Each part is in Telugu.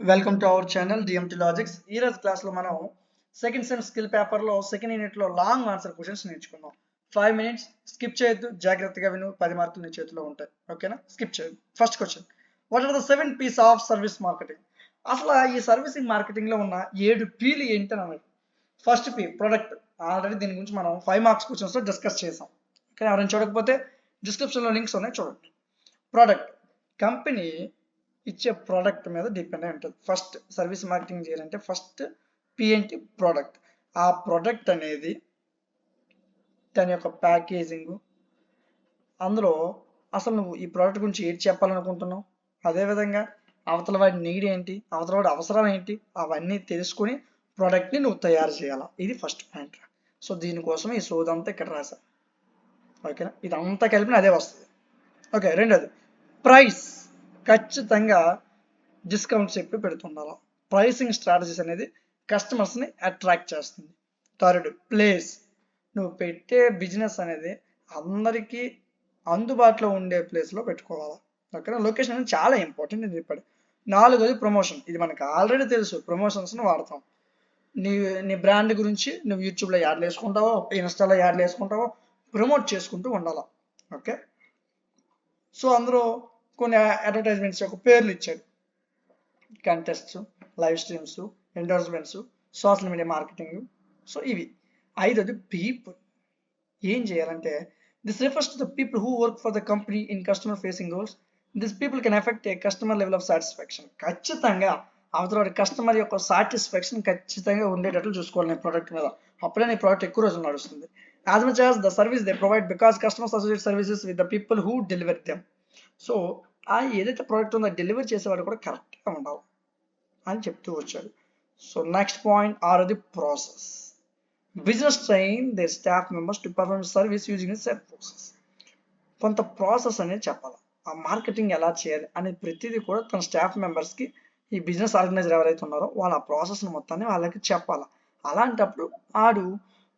Welcome to our channel DMT logics. ఈ రోజు క్లాస్లో మనం సెకండ్ సెమ్ స్కిల్ పేపర్లో సెకండ్ యూనిట్లో లాంగ్ ఆన్సర్ క్వశ్చన్స్ నేర్చుకుందాం. 5 minutes స్కిప్ చేయొద్దు, జాగ్రత్తగా విను. 10 మార్కులు నీ చేతిలో ఉంటాయి, ఓకేనా? స్కిప్ చేయొద్దు. First question, what are the 7 P's of service marketing? అసలు ఈ సర్వీసింగ్ మార్కెటింగ్లో ఉన్న 7 P'లు ఏంటి అని అన్నది. First P product. ఆల్రెడీ దీని గురించి మనం 5 మార్క్స్ క్వశ్చన్స్లో డిస్కస్ చేసాం. ఓకే, ఎవరైనా చూడకపోతే డిస్క్రిప్షన్లో లింక్స్ ఉన్నాయి, చూడండి. ప్రోడక్ట్, కంపెనీ ఇచ్చే ప్రోడక్ట్ మీద డిపెండ్ అయి ఉంటుంది. ఫస్ట్ సర్వీస్ మార్కెటింగ్ చేయాలంటే ఫస్ట్ పిఎన్టీ ప్రోడక్ట్. ఆ ప్రోడక్ట్ అనేది దాని యొక్క ప్యాకేజింగ్, అందులో అసలు నువ్వు ఈ ప్రోడక్ట్ గురించి ఏంటి చెప్పాలనుకుంటున్నావు, అదేవిధంగా అవతల వాడి నీడ్ ఏంటి, అవతల వాడి అవసరం ఏంటి, అవన్నీ తెలుసుకుని ప్రోడక్ట్ని నువ్వు తయారు చేయాలా. ఇది ఫస్ట్ పాయింట్. సో దీనికోసం ఈ సోదంతా ఇక్కడ రాసా, ఓకేనా? ఇదంతా కలిపిన అదే వస్తుంది. ఓకే, రెండోది ప్రైస్. ఖచ్చితంగా డిస్కౌంట్ చెప్పి పెడుతుండాలి. ప్రైసింగ్ స్ట్రాటజీస్ అనేది కస్టమర్స్ని అట్రాక్ట్ చేస్తుంది. Third place. నువ్వు పెట్టే బిజినెస్ అనేది అందరికీ అందుబాటులో ఉండే ప్లేస్లో పెట్టుకోవాలి, ఓకేనా? లొకేషన్ అనేది చాలా ఇంపార్టెంట్ నేను చెప్పాడు. నాలుగోది ప్రమోషన్. ఇది మనకు ఆల్రెడీ తెలుసు, ప్రమోషన్స్ని వాడతాం. నీ నీ బ్రాండ్ గురించి నువ్వు యూట్యూబ్లో యాడ్లు వేసుకుంటావో, ఇన్స్టాలో యాడ్లు వేసుకుంటావో, ప్రమోట్ చేసుకుంటూ ఉండాలి, ఓకే? సో అందులో కొన్ని అడ్వర్టైజ్మెంట్స్ యొక్క పేర్లు ఇచ్చాడు. Contests, live streams, endorsements, social media marketing. So ఇవి. ఐదోది పీపుల్. ఏం చేయాలంటే this refers to the people who work for the company in customer facing goals. This people can effect a customer level of satisfaction. ఖచ్చితంగా అవతల కస్టమర్ యొక్క సాటిస్ఫాక్షన్ ఖచ్చితంగా ఉండేటట్లు చూసుకోవాలి నీ ప్రోడక్ట్ మీద. అప్పుడే నీ ప్రోడక్ట్ ఎక్కువ రోజులు నడుస్తుంది. As much as the service they provide, because customers associate services with the people who deliver them. So ఆ ఏదైతే ప్రోడక్ట్ ఉందో డెలివరీ చేసేవాడు కూడా కరెక్ట్గా ఉండాలి అని చెప్తూ వచ్చాడు. సో నెక్స్ట్ పాయింట్, ఆరోది process. Business train their staff members to perform service using set process. కొంత ప్రాసెస్ అనేది చెప్పాలి. ఆ మార్కెటింగ్ ఎలా చేయాలి అనేది ప్రతిదీ కూడా తన స్టాఫ్ మెంబర్స్కి, ఈ బిజినెస్ ఆర్గనైజర్ ఎవరైతే ఉన్నారో వాళ్ళ ప్రాసెస్ని మొత్తాన్ని వాళ్ళకి చెప్పాలి. అలాంటప్పుడు ఆడు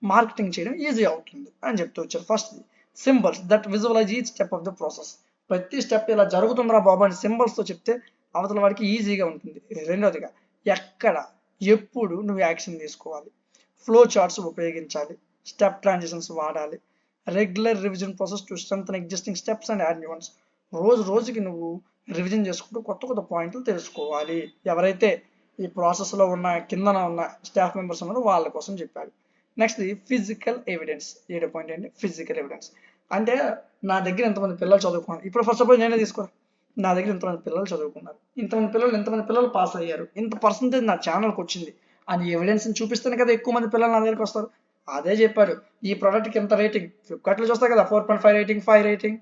మార్కెటింగ్ చేయడం ఈజీ అవుతుంది అని చెప్తూ వచ్చారు. First symbols that visualize each step of the process. ప్రతి స్టెప్ ఇలా జరుగుతుందిరా బాబు అని సింబల్స్తో చెప్తే అవతల వాడికి ఈజీగా ఉంటుంది. రెండవదిగా ఎక్కడ ఎప్పుడు నువ్వు యాక్షన్ తీసుకోవాలి, ఫ్లో చార్ట్స్ ఉపయోగించాలి, స్టెప్ ట్రాన్సిషన్స్ వాడాలి, regular revision process to strengthen existing steps and add new once. రోజుకి నువ్వు రివిజన్ చేసుకుంటూ కొత్త పాయింట్లు తెలుసుకోవాలి. ఎవరైతే ఈ ప్రాసెస్లో ఉన్న కిందన ఉన్న స్టాఫ్ మెంబర్స్ ఉన్నారో వాళ్ళ కోసం చెప్పాడు. Next physical evidence. 7వ పాయింట్ ఏంటి? Physical evidence. అంటే నా దగ్గర ఎంతమంది పిల్లలు చదువుకున్నారు, ఇప్పుడు ఫస్ట్ ఆఫ్ ఆల్ నేనే తీసుకోరా, నా దగ్గర ఇంతమంది పిల్లలు చదువుకున్నారు, ఎంతమంది పిల్లలు పాస్ అయ్యారు, ఇంత పర్సంటేజ్ నా ఛానల్కి వచ్చింది అని ఎవిడెన్స్ని చూపిస్తేనే కదా ఎక్కువ మంది పిల్లలు నా దగ్గరికి వస్తారు. అదే చెప్పాడు. ఈ ప్రోడక్ట్కి ఎంత రేటింగ్, ఫ్లిప్కార్ట్లో చూస్తాం కదా 4.5 రేటింగ్, 5 రేటింగ్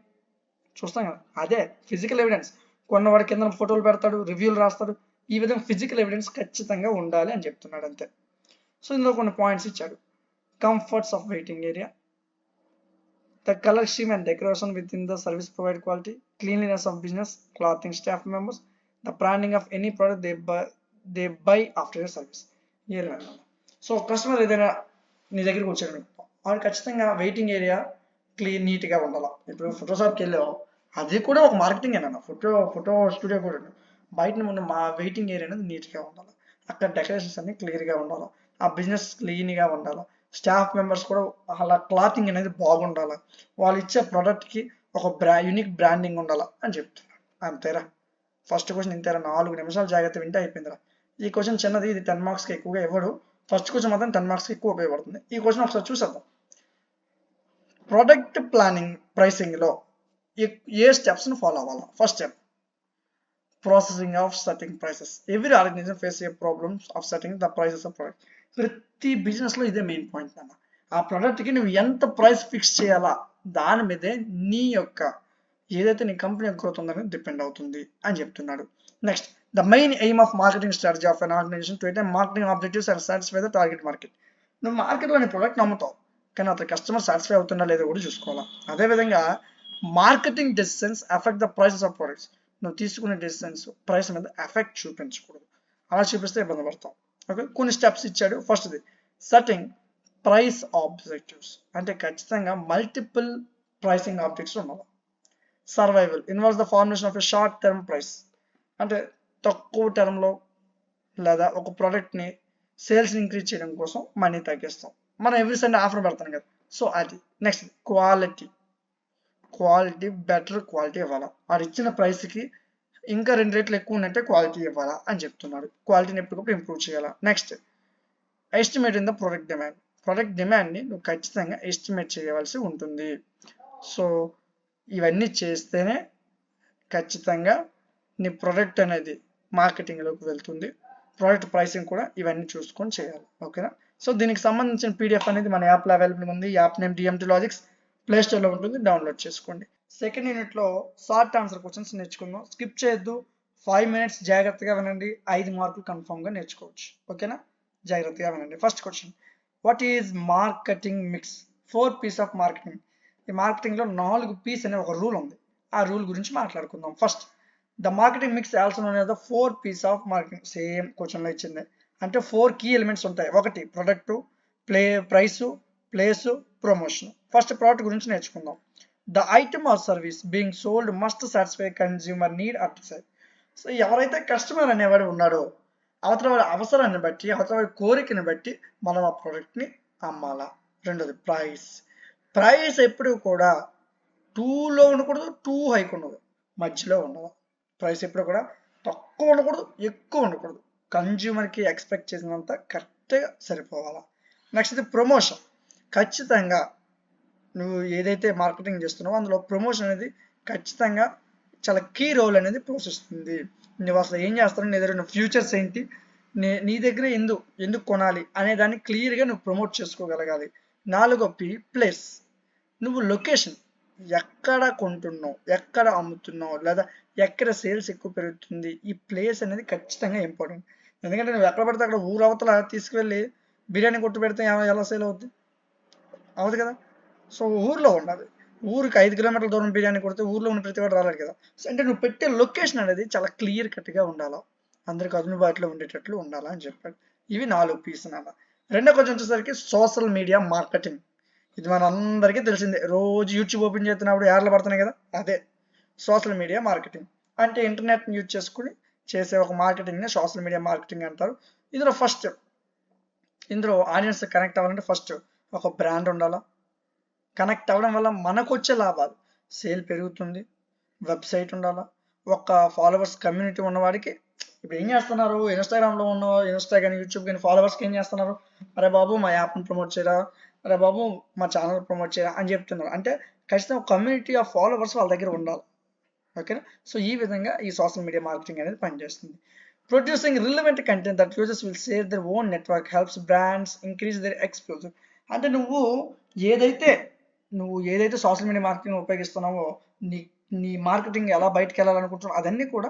చూస్తాం కదా, అదే ఫిజికల్ ఎవిడెన్స్. కొన్నవాడి కింద ఫోటోలు పెడతాడు, రివ్యూలు రాస్తాడు. ఈ విధంగా ఫిజికల్ ఎవిడెన్స్ ఖచ్చితంగా ఉండాలి అని చెప్తున్నాడు అంతే. సో ఇందులో కొన్ని పాయింట్స్ ఇచ్చాడు. Comforts of waiting area, the color scheme and decoration within the service provide quality, cleanliness of business, clothing staff members, the branding of any product they buy after a service. So customer ఏదైనా నీ దగ్గరికి వచ్చాడు, వాడు ఖచ్చితంగా వెయిటింగ్ ఏరియా నీట్గా ఉండాలి. ఇప్పుడు ఫోటోషాప్కి వెళ్ళావు, అది కూడా ఒక మార్కెటింగ్ ఏనా, ఫోటో స్టూడియో కూడా బయట ఉన్న మా వెయిటింగ్ ఏరియా అనేది నీట్గా ఉండాలి. అక్కడ డెకరేషన్స్ అన్ని క్లియర్గా ఉండాలి, ఆ బిజినెస్ క్లీన్గా ఉండాలి, స్టాఫ్ మెంబర్స్ కూడా అలా క్లాతింగ్ అనేది బాగుండాలి, వాళ్ళు ఇచ్చే ప్రోడక్ట్కి ఒక యూనిక్ బ్రాండింగ్ ఉండాలి అని చెప్తున్నారు. అంతేరా, ఫస్ట్ క్వశ్చన్ ఇంతేరా. 4 నిమిషాలు జాగ్రత్త వింటే అయిపోయిందిరా. ఈ క్వశ్చన్ చిన్నది, ఇది 10 మార్క్స్కి ఎక్కువగా ఇవ్వడు. ఫస్ట్ క్వశ్చన్ మాత్రం 10 మార్క్స్కి ఎక్కువ ఉపయోగపడుతుంది. ఈ క్వశ్చన్ ఒకసారి చూసేద్దాం. ప్రోడక్ట్ ప్లానింగ్ ప్రైసింగ్లో ఏ స్టెప్స్ని ఫాలో అవ్వాలి? First step, processing of setting prices. Every organisation face a problems of setting the prices of product. ప్రతి బిజినెస్లో ఇదే మెయిన్ పాయింట్ అన్న. ఆ ప్రోడక్ట్కి నువ్వు ఎంత ప్రైస్ ఫిక్స్ చేయాలా దాని మీదే నీ యొక్క ఏదైతే నీ కంపెనీ యొక్క గ్రోత్ ఉందని డిపెండ్ అవుతుంది అని చెప్తున్నాడు. Next, the main aim of marketing strategy of an organisation to attain marketing objectives and satisfy the target market. నువ్వు మార్కెట్లో నీ ప్రోడక్ట్ నమ్ముతావు, కానీ అతను కస్టమర్ సాటిస్ఫై అవుతుందా లేదో కూడా చూసుకోవాలి. అదేవిధంగా marketing decisions affect the prices of products. నువ్వు తీసుకునే డెసిషన్స్ ప్రైస్ మీద ఎఫెక్ట్ చూపించకూడదు, అలా చూపిస్తే ఇబ్బంది పడతాం. ఓకే, కొన్ని స్టెప్స్ ఇచ్చాడు. ఫస్ట్ది సెట్టింగ్ ప్రైస్ ఆబ్జెక్టివ్స్. అంటే ఖచ్చితంగా మల్టిపుల్ ప్రైసింగ్ ఆబ్జెక్ట్స్ ఉండాలి. Survival involves the formation of a short term price. అంటే తక్కువ టర్మ్లో లేదా ఒక ప్రోడక్ట్ని సేల్స్ని ఇంక్రీజ్ చేయడం కోసం మనీ తగ్గిస్తాం. మనం ఎవ్రీ సండే ఆఫర్ పెడతాం కదా, సో అది. నెక్స్ట్ క్వాలిటీ బెటర్ క్వాలిటీ ఇవ్వాలా, వాడు ఇచ్చిన ప్రైస్కి ఇంకా 2 రేట్లు ఎక్కువ ఉన్నట్టే క్వాలిటీ ఇవ్వాలా అని చెప్తున్నాడు. క్వాలిటీని ఎప్పటికప్పుడు ఇంప్రూవ్ చేయాలా. Next estimate in the product డిమాండ్ని నువ్వు ఖచ్చితంగా ఎస్టిమేట్ చేయవలసి ఉంటుంది. సో ఇవన్నీ చేస్తేనే ఖచ్చితంగా నీ ప్రొడక్ట్ అనేది మార్కెటింగ్లోకి వెళ్తుంది. ప్రోడక్ట్ ప్రైసింగ్ కూడా ఇవన్నీ చూసుకొని చేయాలి. ఓకేనా? సో దీనికి సంబంధించిన పీడిఎఫ్ అనేది మన యాప్లో అవైలబుల్ ఉంది. App name DMT logics, play స్టోర్లో ఉంటుంది, డౌన్లోడ్ చేసుకోండి. సెకండ్ యూనిట్లో షార్ట్ ఆన్సర్ క్వశ్చన్స్ నేర్చుకుందాం. స్కిప్ చేయొద్దు, 5 minutes జాగ్రత్తగా వినండి, 5 మార్కులు కన్ఫామ్గా నేర్చుకోవచ్చు. ఓకేనా? జాగ్రత్తగా వినండి. First question, what is marketing mix? 4 P's of marketing. ఈ మార్కెటింగ్లో 4 P's అనే ఒక రూల్ ఉంది. ఆ రూల్ గురించి మాట్లాడుకుందాం. First, the marketing mix also known as the 4 P's of marketing. Same క్వశ్చన్లో ఇచ్చింది. అంటే 4 కీ ఎలిమెంట్స్ ఉంటాయి. ఒకటి product, price, place, promotion. First product గురించి నేర్చుకుందాం. The item or service being sold must satisfy consumer need at side. So ఎవరైతే కస్టమర్ అనేవాడు ఉన్నాడో అవతల వాడి అవసరాన్ని బట్టి, అవతల వాడి కోరికని బట్టి మనం ఆ ప్రోడక్ట్ని అమ్మాలా. రెండోది ప్రైస్ ఎప్పుడు కూడా 2లో ఉండకూడదు, 2 హైక్ ఉండదు, మధ్యలో ఉండదు. ప్రైస్ ఎప్పుడు కూడా తక్కువ ఉండకూడదు, ఎక్కువ ఉండకూడదు. కన్జ్యూమర్కి ఎక్స్పెక్ట్ చేసినంత కరెక్ట్గా సరిపోవాలా. నెక్స్ట్ ఇది ప్రమోషన్. ఖచ్చితంగా నువ్వు ఏదైతే మార్కెటింగ్ చేస్తున్నావో అందులో ప్రమోషన్ అనేది ఖచ్చితంగా చాలా కీ రోల్ అనేది పోషిస్తుంది. నువ్వు అసలు ఏం చేస్తావు, నీ దగ్గర ఫ్యూచర్స్ ఏంటి, నీ దగ్గర ఎందుకు కొనాలి అనే దాన్ని క్లియర్గా నువ్వు ప్రమోట్ చేసుకోగలగాలి. 4వ P ప్లేస్. నువ్వు లొకేషన్, ఎక్కడ కొంటున్నావు, ఎక్కడ అమ్ముతున్నావు, లేదా ఎక్కడ సేల్స్ ఎక్కువ పెరుగుతుంది, ఈ ప్లేస్ అనేది ఖచ్చితంగా ఇంపార్టెంట్. ఎందుకంటే నువ్వు ఎక్కడ పడితే అక్కడ ఊరు అవతల తీసుకువెళ్ళి బిర్యానీ కొట్టు పెడితే ఎలా సేల్ అవుద్ది? అవుతుంది కదా. సో ఊర్లో ఉండాలి. ఊరికి 5 కిలోమీటర్ల దూరం బిర్యానీ కొడితే ఊర్లో ఉన్న ప్రతి వాడు రాలేడు కదా. సో అంటే నువ్వు పెట్టే లొకేషన్ అనేది చాలా క్లియర్ కట్గా ఉండాలా, అందరికి అందుబాటులో ఉండేటట్లు ఉండాలా అని చెప్పాడు. ఇవి 4 P's నాన్న. రెండో క్వశ్చన్ వచ్చేసరికి సోషల్ మీడియా మార్కెటింగ్. ఇది మన అందరికీ తెలిసిందే, రోజు యూట్యూబ్ ఓపెన్ చేస్తున్నప్పుడు యాడ్లు పడుతున్నాయి కదా, అదే సోషల్ మీడియా మార్కెటింగ్. అంటే ఇంటర్నెట్ని యూజ్ చేసుకుని చేసే ఒక మార్కెటింగ్ని సోషల్ మీడియా మార్కెటింగ్ అంటారు. ఇందులో ఆడియన్స్ కనెక్ట్ అవ్వాలంటే ఫస్ట్ ఒక బ్రాండ్ ఉండాలా. కనెక్ట్ అవ్వడం వల్ల మనకు వచ్చే లాభాలు, సేల్ పెరుగుతుంది, వెబ్సైట్ ఉండాలా, ఒక ఫాలోవర్స్ కమ్యూనిటీ ఉన్నవాడికి. ఇప్పుడు ఏం చేస్తున్నారు, ఇన్స్టాగ్రామ్లో ఉన్న ఇన్స్టా కానీ యూట్యూబ్ కానీ ఫాలోవర్స్కి ఏం చేస్తున్నారు, అరే బాబు మా యాప్ని ప్రమోట్ చేయరా, అరే బాబు మా ఛానల్ ప్రమోట్ చేయరా అని చెప్తున్నారు. అంటే ఖచ్చితంగా కమ్యూనిటీ ఆఫ్ ఫాలోవర్స్ వాళ్ళ దగ్గర ఉండాలి. ఓకేనా? సో ఈ విధంగా ఈ సోషల్ మీడియా మార్కెటింగ్ అనేది పనిచేస్తుంది. Producing relevant content that users will share their own network helps brands increase their exposure. అంటే నువ్వు ఏదైతే సోషల్ మీడియా మార్కెటింగ్ ఉపయోగిస్తున్నావో, నీ మార్కెటింగ్ ఎలా బయటకు వెళ్ళాలనుకుంటున్నావు, అదన్నీ కూడా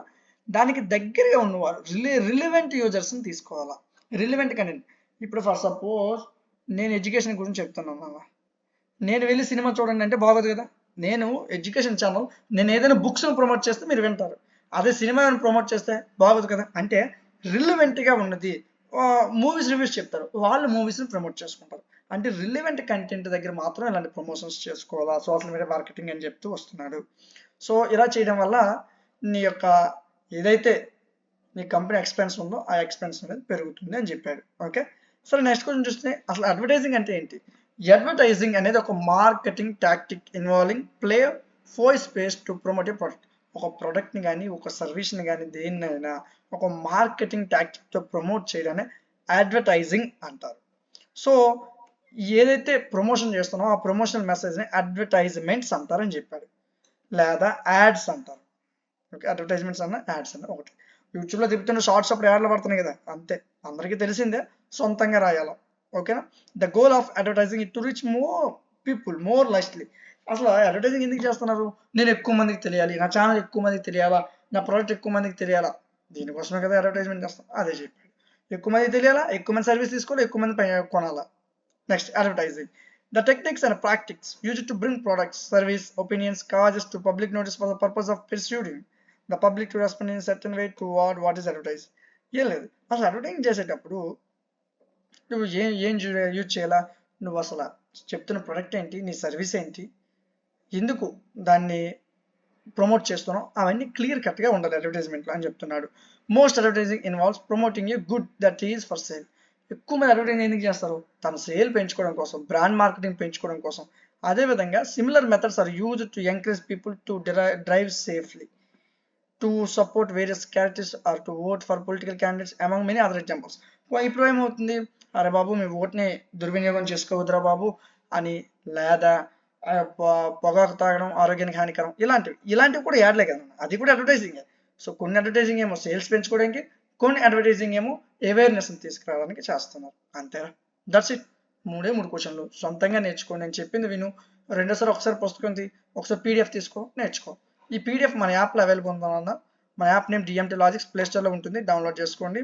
దానికి దగ్గరగా ఉన్నవారు రిలివెంట్ యూజర్స్ని తీసుకోవాలా. Relevant content. ఇప్పుడు ఫర్ సపోజ్ నేను ఎడ్యుకేషన్ గురించి చెప్తున్నాను, నేను వెళ్ళి సినిమా చూడండి అంటే బాగోదు కదా. నేను ఎడ్యుకేషన్ ఛానల్, నేను ఏదైనా బుక్స్ను ప్రమోట్ చేస్తే మీరు వింటారు, అదే సినిమాని ప్రమోట్ చేస్తే బాగోదు కదా. అంటే రిలివెంట్గా ఉన్నది. మూవీస్ రివ్యూస్ చెప్తారు, వాళ్ళు మూవీస్ని ప్రమోట్ చేసుకుంటారు. అంటే రిలివెంట్ కంటెంట్ దగ్గర మాత్రం ఇలాంటి ప్రమోషన్స్ చేసుకోవాలా సోషల్ మీడియా మార్కెటింగ్ అని చెప్తూ వస్తున్నాడు. సో ఇలా చేయడం వల్ల నీ యొక్క ఏదైతే నీ కంపెనీ ఎక్స్పెన్స్ ఉందో ఆ ఎక్స్పెన్స్ అనేది పెరుగుతుంది అని చెప్పాడు. ఓకే, సరే నెక్స్ట్ క్వశ్చన్ చూస్తే అసలు అడ్వర్టైజింగ్ అంటే ఏంటి? అడ్వర్టైజింగ్ అనేది ఒక marketing tactic involving play four space to promote A product. ఒక ప్రోడక్ట్ని కానీ ఒక సర్వీస్ని కానీ దేన్నైనా ఒక మార్కెటింగ్ టాక్టిక్తో ప్రమోట్ చేయడాన్ని అడ్వర్టైజింగ్ అంటారు. సో ఏదైతే ప్రమోషన్ చేస్తున్నామో ఆ ప్రమోషనల్ మెసేజ్ని అడ్వర్టైజ్మెంట్స్ అంటారని చెప్పాడు, లేదా యాడ్స్ అంటారు. ఓకే, అడ్వర్టైజ్మెంట్స్ అన్న యాడ్స్ అన్న ఒకటి. యూట్యూబ్లో తిప్పుతున్న షార్ట్స్ అప్పుడు యాడ్లు పడుతున్నాయి కదా, అంతే, అందరికీ తెలిసిందే, సొంతంగా రాయాలా. ఓకేనా? The goal of advertising to reach more people more lastly. అసలు అడ్వర్టైజింగ్ ఎందుకు చేస్తున్నారు? నేను ఎక్కువ మందికి తెలియాలి, నా ఛానల్ ఎక్కువ మందికి తెలియాలా, నా ప్రోడక్ట్ ఎక్కువ మందికి తెలియాలా, దీనికోసమే కదా అడ్వర్టైజ్మెంట్ చేస్తాం. అదే చెప్పాడు, ఎక్కువ మందికి తెలియాలా, ఎక్కువ మంది సర్వీస్ తీసుకోవాలి, ఎక్కువ మంది కొనాలా. Next advertising. The techniques and practices used to bring products, service, opinions, causes to public notice for the purpose of persuading the public to respond in a certain way toward what is advertised. ఏం లేదు, అసలు అడ్వర్టైజింగ్ చేసేటప్పుడు నువ్వు ఏం యూజ్ చేయాలా, నువ్వు అసలు చెప్తున్న ప్రోడక్ట్ ఏంటి, నీ సర్వీస్ ఏంటి, ఎందుకు దాన్ని ప్రమోట్ చేస్తున్నావు, అవన్నీ క్లియర్ కట్గా ఉండాలి అడ్వర్టైజ్మెంట్లో అని చెప్తున్నాడు. Most advertising involves promoting a good that is for sale. ఎక్కువ మంది అడ్వర్టైజింగ్ ఎందుకు చేస్తారు? తన సేల్ పెంచుకోవడం కోసం, బ్రాండ్ మార్కెటింగ్ పెంచుకోవడం కోసం. అదేవిధంగా similar methods are used to encourage people to drive safely, to support various characters or to vote for political candidates among many other examples. ఇప్పుడు ఏమవుతుంది, అరే బాబు మీ ఓట్ని దుర్వినియోగం చేసుకోవద్దురా బాబు అని, లేదా పొగాకు తాగడం ఆరోగ్యానికి హానికరం, ఇలాంటివి కూడా యాడ్లే కదా, అది కూడా అడ్వర్టైజింగ్. సో కొన్ని అడ్వర్టైజింగ్ ఏమో సేల్స్ పెంచుకోవడానికి, కొన్ని అడ్వర్టైజింగ్ ఏమో అవేర్నెస్ని తీసుకురావడానికి చేస్తున్నారు. అంతేనా? That's it. 3 క్వశ్చన్లు సొంతంగా నేర్చుకో. నేను చెప్పింది విను, రెండోసారి ఒకసారి పుస్తకం ఒకసారి పీడిఎఫ్ తీసుకో, నేర్చుకో. ఈ పీడిఎఫ్ మన యాప్లో అవైలబుల్ ఉందా? మన app name DMT logics, play స్టోర్లో ఉంటుంది, డౌన్లోడ్ చేసుకోండి.